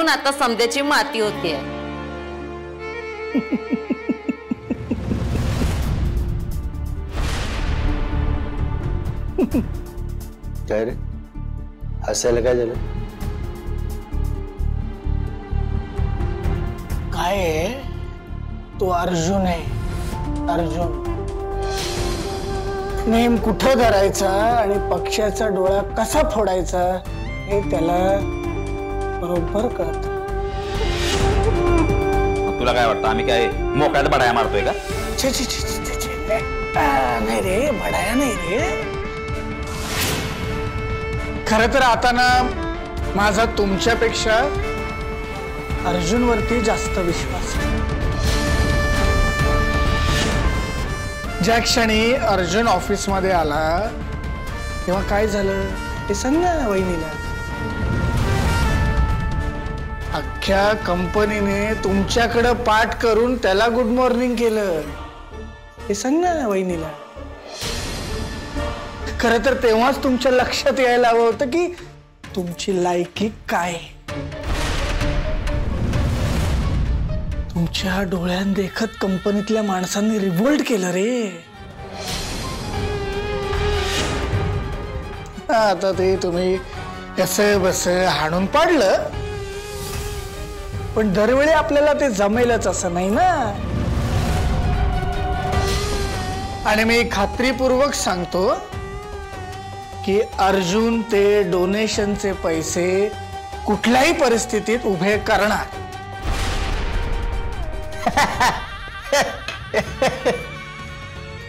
म्हणून आता समध्याची माती होतीये। काय रे हसायला काय झालं? काय आहे? तो अर्जुन आहे, अर्जुन। नेम कुठं धरायचा आणि पक्षाचा डोळा कसा फोडायचा हे त्याला बरोबर कळत। तुला काय वाटतं आम्ही काय मोकळ्यात बडाया मारतोय का? छे छे छे छे छे नाही रे, बडाया नाही रे। खरं तर आता ना माझा तुमच्यापेक्षा अर्जुनवरती जास्त विश्वास आहे। ज्या क्षणी अर्जुन ऑफिस मध्ये आला तेव्हा काय झालं ते सांग ना वहिनीला। अख्ख्या कंपनीने तुमच्याकडे पाठ करून त्याला गुड मॉर्निंग केलं हे सांग ना वहिनीला। खरं तर तेव्हाच तुमच्या लक्षात यायला हवं होतं की तुमची लायकी काय। तुमच्या डोळ्यात देखत कंपनीतल्या माणसांनी रिव्होल्ट केलं रे। आता ते तुम्ही कसं बस हाणून पाडलं, पण दरवेळी आपल्याला ते जमेलच असं नाही ना। आणि मी खात्रीपूर्वक सांगतो की अर्जुन ते डोनेशनचे पैसे कुठल्याही परिस्थितीत उभे करणार।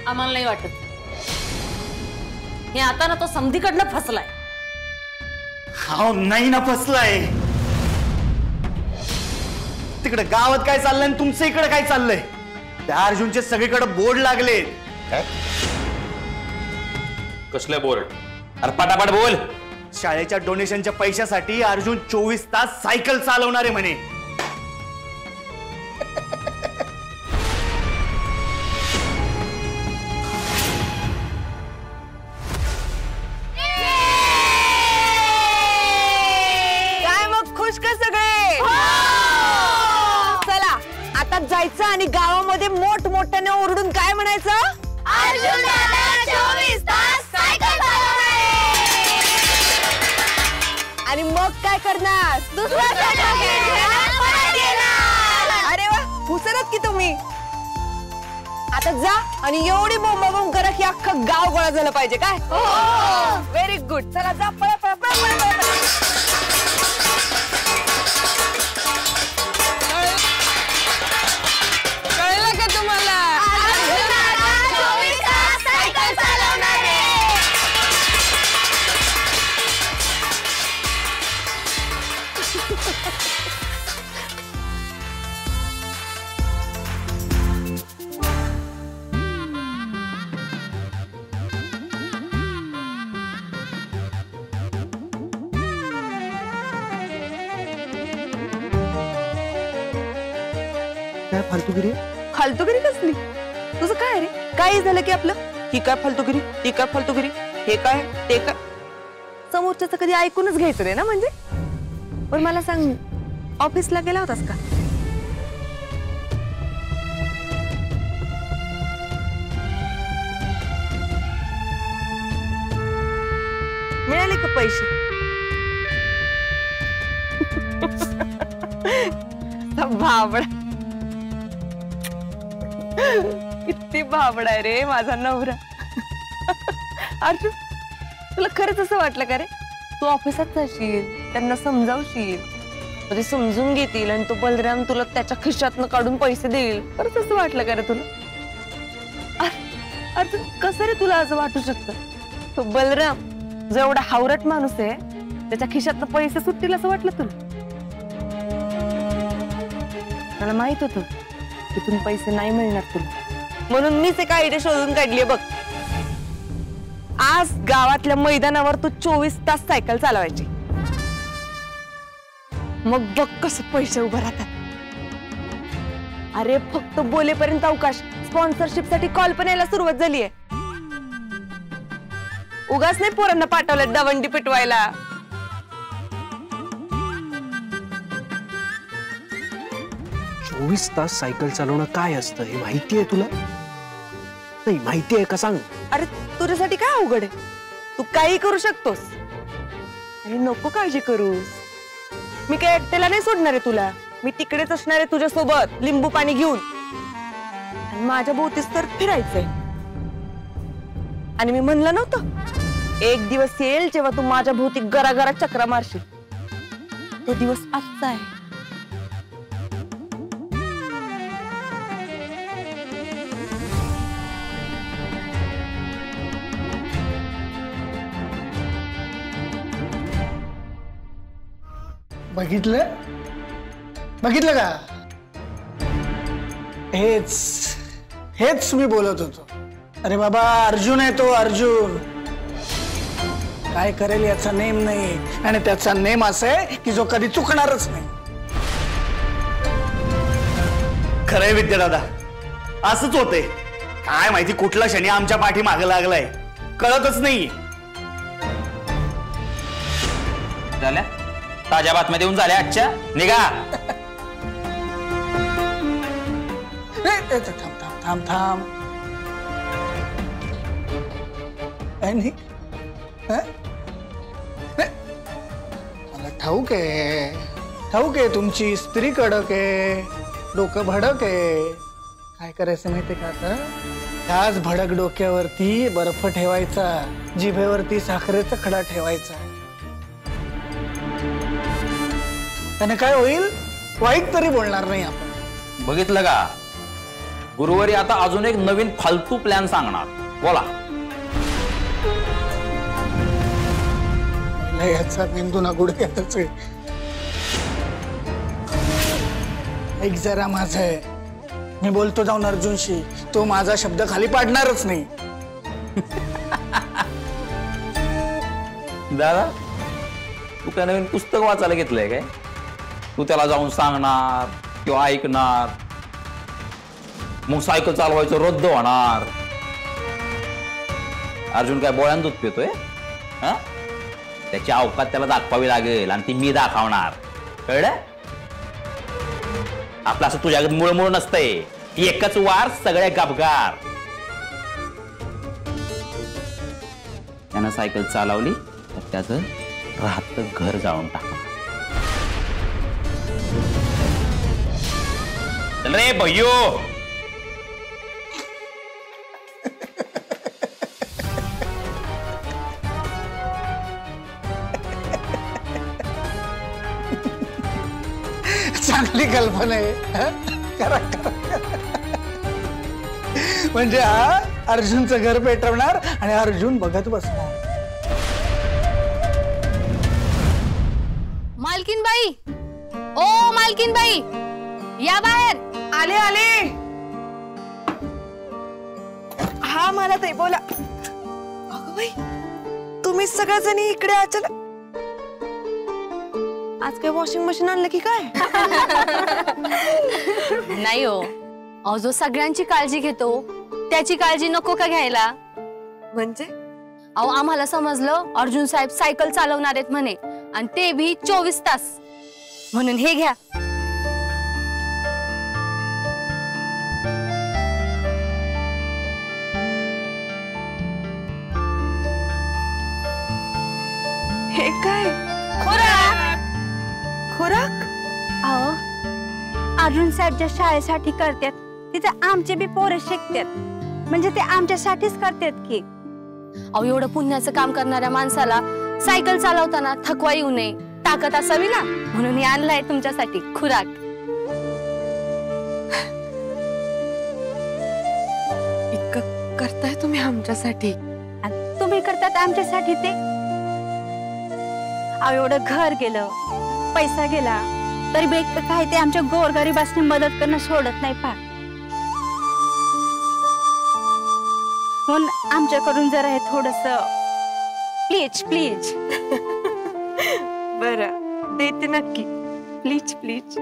आम्हाला नाही वाटत हे आता ना तो समधीकडनं फसलाय। हा नाही ना फसलाय। तिकडे गावात काय चाललंय आणि तुमचं इकडे काय चाललंय? त्या अर्जुनचे सगळीकडे बोर्ड लागले। काय कसले बोर्ड? अरे पटापट बोल। शाळेच्या डोनेशनच्या पैशासाठी अर्जुन 24 तास सायकल चालवणार आहे म्हणे। जायचं आणि गावामध्ये मोठमोठ्याने ओरडून काय म्हणायचं? अर्जुन दादा 24 तास सायकल चालवणार आहे। आणि मग काय करणार? दुसरा अरे वा हुसरत की तुम्ही। आता जा आणि एवढी बोंबाबोंब करा की अख्खं गाव गोळा झालं पाहिजे काय? Very good. चला जा पळा पळा पळा पळा। काय फालतूगिरी? फालतूगिरी कसली? तुझं काय रे? काय झालं की आपलं ही काय फालतूगिरी ती काय फालतूगिरी हे काय ते काय समोरच्याचं कधी ऐकूनच घ्यायचं रे ना। म्हणजे पण मला सांग ऑफिसला गेला होतास का? मिळाले का पैसे? भाबडा किती भाबडा आहे रे माझा नवरा। अर्जुन तुला खरंच असं वाटलं का रे तू ऑफिसात जाशील त्यांना समजावशील ते समजून घेतील आणि तो बलराम तुला त्याच्या खिशातनं काढून पैसे देईल? खरंच असं वाटलं का रे तुला? अर्जुन कसं रे तुला असं वाटू शकतं? तो बलराम जो एवढा हावरट माणूस आहे त्याच्या खिशातनं पैसे सुटतील असं वाटलं तुला? मला माहित होतं तिथून पैसे नाही मिळणार तुला, म्हणून मीच एक आयडिया शोधून काढली बघ। आज गावातल्या मैदानावर तू 24 तास सायकल चालवायची, मग बघ कसं पैसे उभं राहतात। अरे फक्त बोलेपर्यंत अवकाश, स्पॉन्सरशिप साठी कॉल पण यायला सुरुवात झालीये। उगाच नाही पोरांना पाठवलं दवंडी पिटवायला। 24 तास सायकल चालवणं काय असतं हे माहिती आहे तुला? नाही माहिती आहे का सांग? अरे तुझ्यासाठी काय अवघड आहे? तू काही करू शकतोस आणि नको काळजी करूस. मी काय एकट्याला नाही सोडणार आहे तुला. मी तिकडेच असणार आहे तुझ्या सोबत, लिंबू पाणी घेऊन. आणि माझ्या भोवतीच तर फिरायचंय. आणि मी म्हणलं नव्हतं एक दिवस येईल जेव्हा तू माझ्या भोवती गरागरा चक्रा मारशील. तो दिवस आजचा आहे. बघितलं बघितलं का? हेच हेच मी बोलत होतो. अरे बाबा अर्जुन आहे तो, अर्जुन काय करेल याचा नेम नाही. आणि त्याचा नेम असा आहे की जो कधी चुकणारच नाही. खरंय विद्यादादा, असंच होते. काय माहिती कुठला शनी आमच्या पाठी मागे लागलाय, कळतच नाही. झाल्या ताज्या बातम्या देऊन झाल्या आजच्या. निघा. थांब थांब थांब थांब. नाही मला ठाऊक आहे तुमची स्त्री कडक आहे, डोकं भडक आहे. काय करायचं माहितीये का? आता त्याच भडक डोक्यावरती बर्फ ठेवायचा, जिभेवरती साखरेचा खडा ठेवायचा. त्याने काय होईल? वाईट तरी बोलणार नाही आपण. बघितलं का? गुरुवारी आता अजून एक नवीन फालतू प्लॅन सांगणार. बोला. याचा मेंदू ना गुडघ्यातच आहे. ऐक जरा माझं, मी बोलतो जाऊन अर्जुनशी, तो माझा शब्द खाली पाडणारच नाही. दादा तू काय नवीन पुस्तक वाचायला घेतलंय काय? तू त्याला जाऊन सांगणार किंवा ऐकणार, मग सायकल चालवायचं रद्द होणार. अर्जुन काय बोळ्यान दूध पितोय? त्याची अवकात त्याला दाखवावी लागेल आणि ती मी दाखवणार. कळलं? आपलं असं तुझ्याकडे मुळमुळ नसतंय. एकच वार सगळे गपगार. त्यानं सायकल चालवली तर त्याचं राहतं घर जाळून टाकणार. चल रे भैयो. चांगली कल्पना आहे. करा म्हणजे हा अर्जुनचं घर पेटवणार आणि अर्जुन बघत बसणार. मालकीन बाई, ओ मालकीन बाई, या बाहेर. आले आले. हा मला ते बोला. अगं बाई तुम्ही सगळ्याजणी इकडे अचानक. आज काय वॉशिंग मशीन आणलं की काय? नाही हो, अहो जो सगळ्यांची काळजी घेतो त्याची काळजी नको का घ्यायला? म्हणजे अहो आम्हाला समजलं अर्जुन साहेब सायकल चालवणार आहेत म्हणे, आणि ते भी 24 तास. म्हणून हे घ्या. हे काय? खोराक? अहो अर्जुन साहेब ज्या शाळेसाठी करतात तिथे आमचे बी पोरे शिकतात, म्हणजे ते आमच्यासाठीच करतात की. अहो एवढं पुण्याचं काम करणाऱ्या माणसाला सायकल चालवताना थकवा येऊ नये, ताकद असावी ना, म्हणून हे आणलंय तुमच्यासाठी खुराक. इतकं करताय तुम्ही आमच्यासाठी? आणि तुम्ही करतात आमच्यासाठी ते. अहो एवढं घर गेलं, पैसा गेला, तरी बी काय ते आमच्या गोरगरिबांनी मदत करणं सोडत नाही पा. म्हणून आमच्याकडून जरा हे थोडस प्लीज प्लीज. बरं देते नक्की. Please please.